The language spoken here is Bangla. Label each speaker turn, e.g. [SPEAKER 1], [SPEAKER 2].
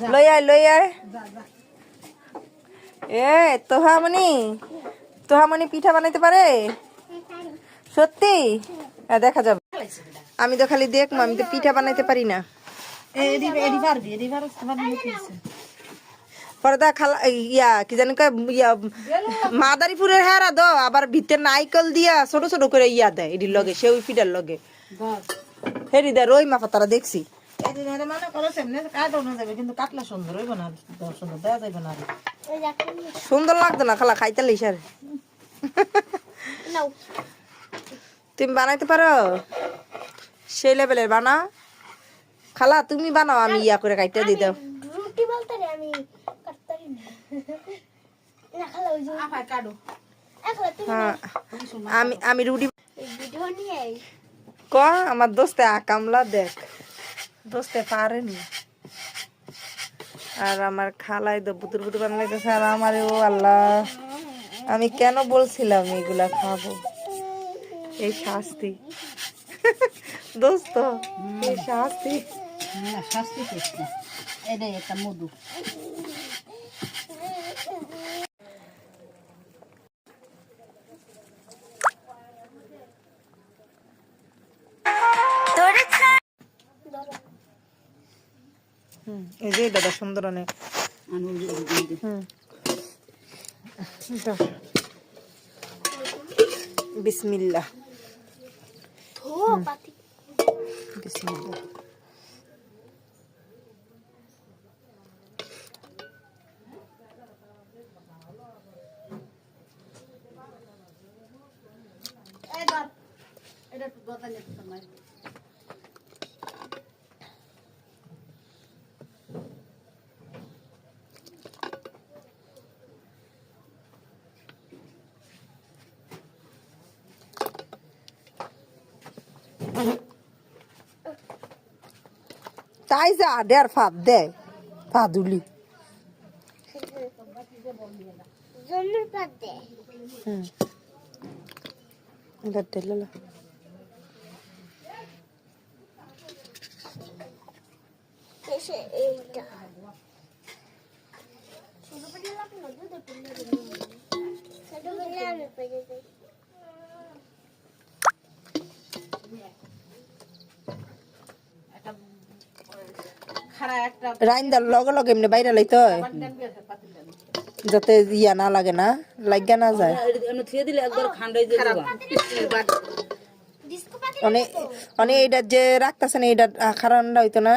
[SPEAKER 1] লই আয় এ তোহামনি পিঠা বানাইতে পারে সত্যি দেখা যাবে আমি তো খালি দেখবো আমি তো পিঠা বানাইতে পারি না পরে খালা ইয়া কি জানি মাদারীপুরের হারা দ আবার ভিতরে নাইকল দিয়া ছোট ছোট করে ইয়া দেয় এটির লগে সেও পিঠার লগে হেরি দেয় রই মাফা তারা দেখছি সুন্দর লাগতো না খালা খাইতে লিসার তুমি বানাইতে পারো সেই লেভেলের বানাও খালা তুমি বানাও আমি ইয়া করে কাইটা দিয়ে দাও আমি রুটি ক আমার দোস্তে কামলা দেখ দোস্তে পারেনি আর আমার খালাই তো বুতুর বুতুর বানাইতেছে আর আমার ও আল্লাহ আমি কেন বলছিলাম এগুলা খাবো এই শাস্তি দোস্ত এই শাস্তি
[SPEAKER 2] শাস্তি এটাই একটা মধু
[SPEAKER 1] এই যে দাদা সুন্দর অনেক বিসমিল্লাহ বিসমিল্লাহ তাই যা দেড় ফাঁদ দেয় ফাদুলি রাইন্দার লগে লগে এমনি বাইরে লাইতে হয় যাতে ইয়া না লাগে না লাগিয়া না যায় অনেক এইটা যে রাখতেছেন এইটা খারাপ হইতো না